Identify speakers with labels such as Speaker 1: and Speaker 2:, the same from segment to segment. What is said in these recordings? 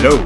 Speaker 1: Hello.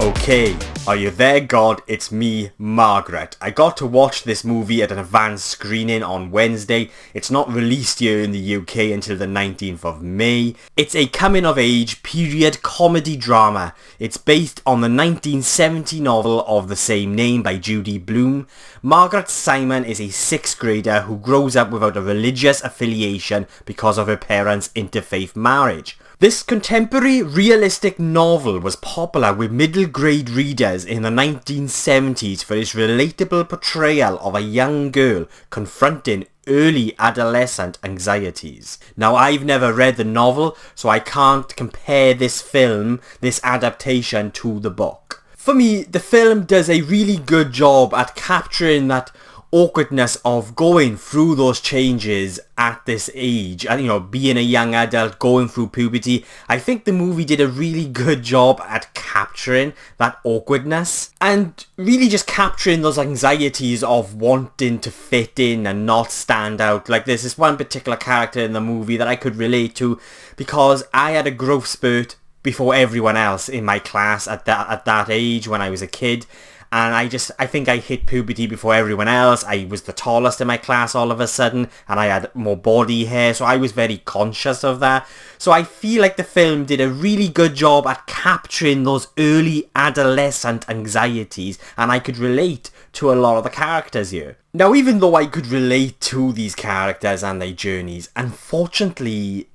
Speaker 1: Okay. Are you there, God? It's me, Margaret. I got to watch this movie at an advanced screening on Wednesday. It's not released here in the UK until the 19th of May. It's a coming-of-age period comedy drama. It's based on the 1970 novel of the same name by Judy Blume. Margaret Simon is a 6th grader who grows up without a religious affiliation because of her parents' interfaith marriage. This contemporary realistic novel was popular with middle grade readers in the 1970s for its relatable portrayal of a young girl confronting early adolescent anxieties. Now, I've never read the novel, so I can't compare this adaptation to the book. For me, the film does a really good job at capturing that awkwardness of going through those changes at this age and being a young adult, going through puberty. I think the movie did a really good job at capturing that awkwardness and really just capturing those anxieties of wanting to fit in and not stand out. Like, there's this one particular character in the movie that I could relate to because I had a growth spurt before everyone else in my class at that age when I was a kid. And I think I hit puberty before everyone else. I was the tallest in my class all of a sudden, and I had more body hair, so I was very conscious of that. So I feel like the film did a really good job at capturing those early adolescent anxieties, and I could relate to a lot of the characters here. Now, even though I could relate to these characters and their journeys, unfortunately,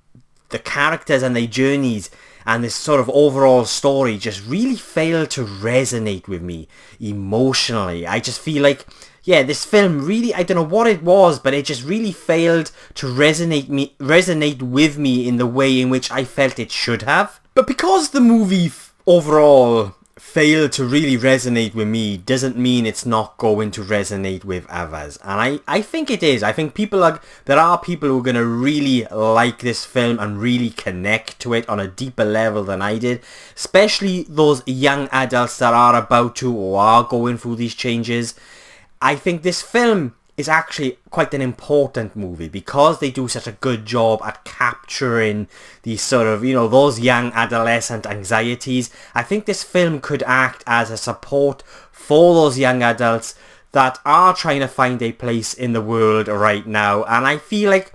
Speaker 1: the characters and their journeys and this sort of overall story just really failed to resonate with me emotionally. I just feel like, this film really, I don't know what it was, but it just really failed to resonate with me in the way in which I felt it should have. But because the movie overall failed to really resonate with me doesn't mean it's not going to resonate with others, and I think it is. I think there are people who are going to really like this film and really connect to it on a deeper level than I did, especially those young adults that are about to or are going through these changes. I think this film is actually quite an important movie because they do such a good job at capturing these sort of, those young adolescent anxieties. I think this film could act as a support for those young adults that are trying to find a place in the world right now. And I feel like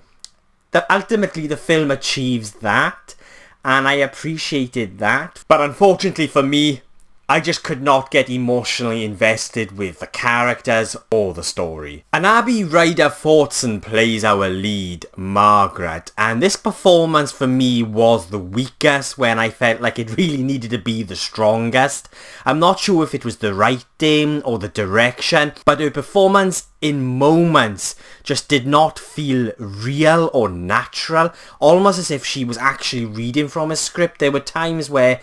Speaker 1: that ultimately the film achieves that, and I appreciated that. But unfortunately for me, I just could not get emotionally invested with the characters or the story. And Abby Ryder-Fortson plays our lead, Margaret, and this performance for me was the weakest when I felt like it really needed to be the strongest. I'm not sure if it was the writing or the direction, but her performance in moments just did not feel real or natural, almost as if she was actually reading from a script. There were times where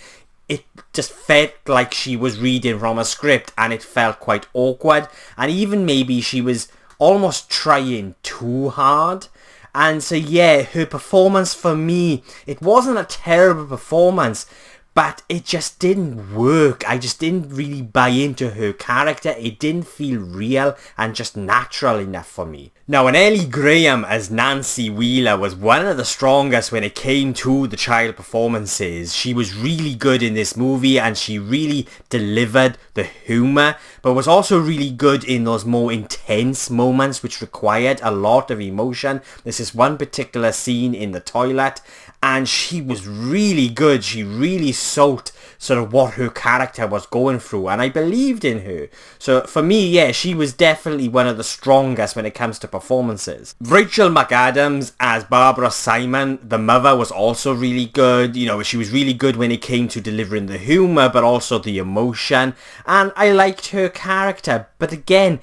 Speaker 1: it just felt like she was reading from a script and it felt quite awkward, and even maybe she was almost trying too hard. And so her performance for me, it wasn't a terrible performance, but it just didn't work. I just didn't really buy into her character. It didn't feel real and just natural enough for me. Now, and Ellie Graham as Nancy Wheeler was one of the strongest when it came to the child performances. She was really good in this movie and she really delivered the humour, but was also really good in those more intense moments which required a lot of emotion. There's this one particular scene in the toilet and she was really good. She really sold sort of what her character was going through, and I believed in her. So for me, she was definitely one of the strongest when it comes to performances. Rachel McAdams as Barbara Simon, the mother, was also really good. She was really good when it came to delivering the humour, but also the emotion, and I liked her character. But again,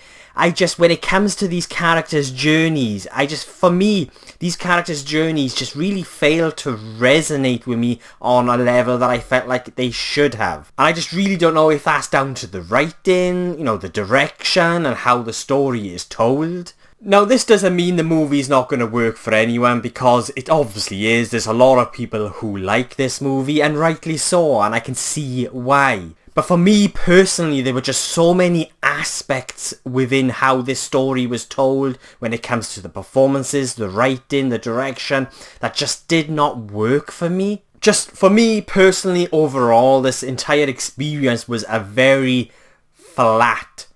Speaker 1: when it comes to these characters' journeys, for me, these characters' journeys just really failed to resonate with me on a level that I felt like they should have. And I just really don't know if that's down to the writing, the direction, and how the story is told. Now, this doesn't mean the movie's not going to work for anyone, because it obviously is. There's a lot of people who like this movie, and rightly so, and I can see why. But for me personally, there were just so many aspects within how this story was told when it comes to the performances, the writing, the direction, that just did not work for me. just for me personally, overall, this entire experience was a very flat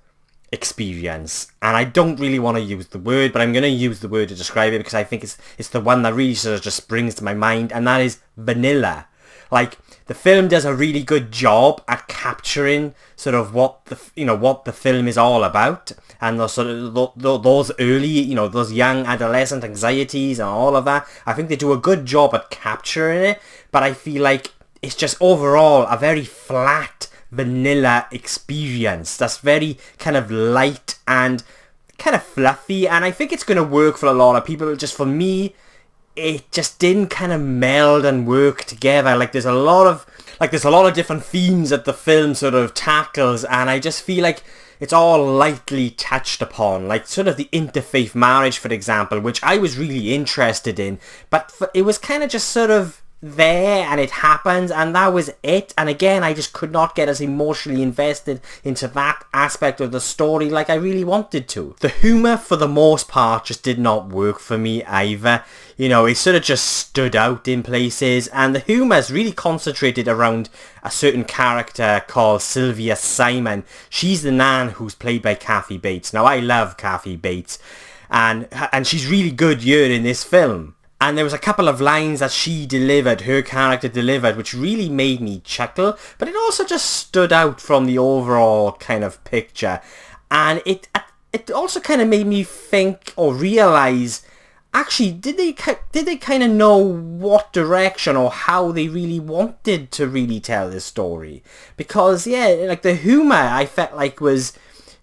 Speaker 1: experience. And I don't really want to use the word, but I'm going to use the word to describe it because I think it's the one that really sort of just springs to my mind, and that is vanilla. Like, the film does a really good job at capturing sort of what the film is all about, and those sort of those early, those young adolescent anxieties and all of that. I think they do a good job at capturing it, but I feel like it's just overall a very flat, vanilla experience that's very kind of light and kind of fluffy, and I think it's going to work for a lot of people. Just for me, it just didn't kind of meld and work together. Like, there's a lot of different themes that the film sort of tackles, and I just feel like it's all lightly touched upon, like sort of the interfaith marriage, for example, which I was really interested in, but it was kind of just sort of there, and it happened, and that was it. And again, I just could not get as emotionally invested into that aspect of the story like I really wanted to. The humour, for the most part, just did not work for me either. It sort of just stood out in places, and the humour is really concentrated around a certain character called Sylvia Simon. She's the nan who's played by Kathy Bates. Now, I love Kathy Bates, and she's really good here in this film. And there was a couple of lines that her character delivered, which really made me chuckle, but it also just stood out from the overall kind of picture. And it also kind of made me think or realise, actually, did they kind of know what direction or how they really wanted to really tell this story? Because, yeah, like, the humour I felt like was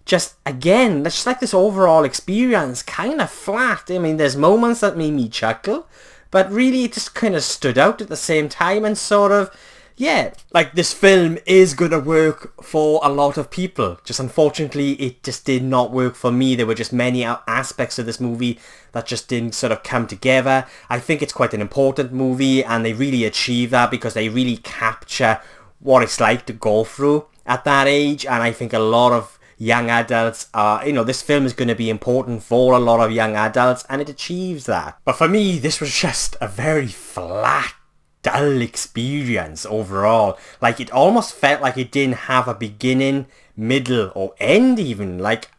Speaker 1: just, again, just like this overall experience, kind of flat. I mean, there's moments that made me chuckle, but really it just kind of stood out at the same time, and sort of, yeah, like, this film is going to work for a lot of people. Just unfortunately, it just did not work for me. There were just many aspects of this movie that just didn't sort of come together. I think it's quite an important movie, and they really achieve that because they really capture what it's like to go through at that age, and I think a lot of young adults are, this film is going to be important for a lot of young adults, and it achieves that. But for me, this was just a very flat, dull experience overall. Like, it almost felt like it didn't have a beginning, middle, or end even. Like,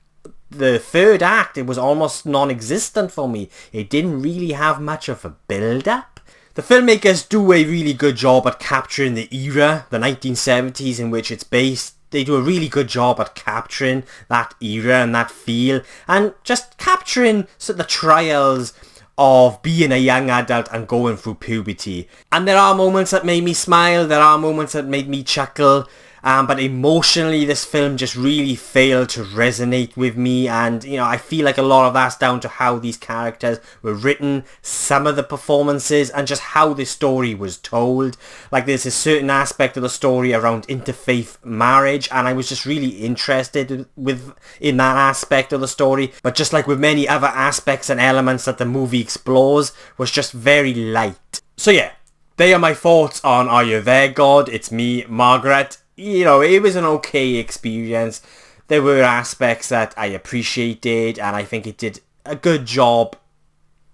Speaker 1: the third act, it was almost non-existent for me. It didn't really have much of a build-up. The filmmakers do a really good job at capturing the era, the 1970s in which it's based. They do a really good job at capturing that era and that feel, and just capturing the trials of being a young adult and going through puberty. And there are moments that made me smile, there are moments that made me chuckle, but emotionally this film just really failed to resonate with me, and I feel like a lot of that's down to how these characters were written, some of the performances, and just how the story was told. Like, there's a certain aspect of the story around interfaith marriage, and I was just really interested in that aspect of the story, but just like with many other aspects and elements that the movie explores, was just very light. So yeah, they are my thoughts on Are You There, God? It's me, Margaret. It was an okay experience. There were aspects that I appreciated, and I think it did a good job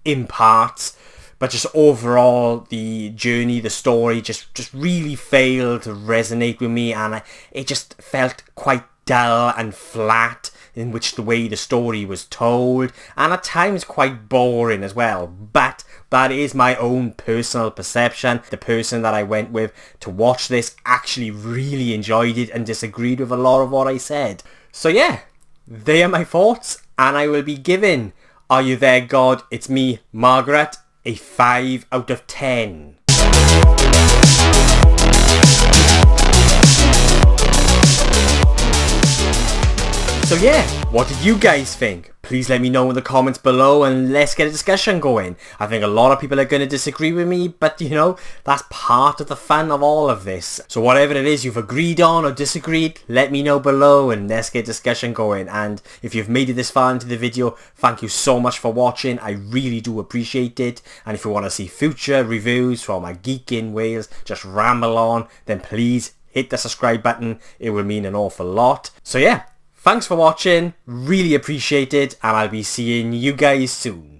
Speaker 1: in parts, but just overall, the journey, the story, just really failed to resonate with me, and it just felt quite dull and flat in which the way the story was told, and at times quite boring as well. But that is my own personal perception. The person that I went with to watch this actually really enjoyed it and disagreed with a lot of what I said. So yeah, they are my thoughts, and I will be giving Are You There, God? It's me, Margaret, a 5 out of 10. So yeah, what did you guys think? Please let me know in the comments below, and let's get a discussion going. I think a lot of people are going to disagree with me, but that's part of the fun of all of this. So whatever it is you've agreed on or disagreed, let me know below and let's get discussion going. And if you've made it this far into the video, thank you so much for watching. I really do appreciate it. And if you want to see future reviews from my Geek in Wales, just ramble on, then please hit the subscribe button. It will mean an awful lot. So yeah. Thanks for watching, really appreciate it, and I'll be seeing you guys soon.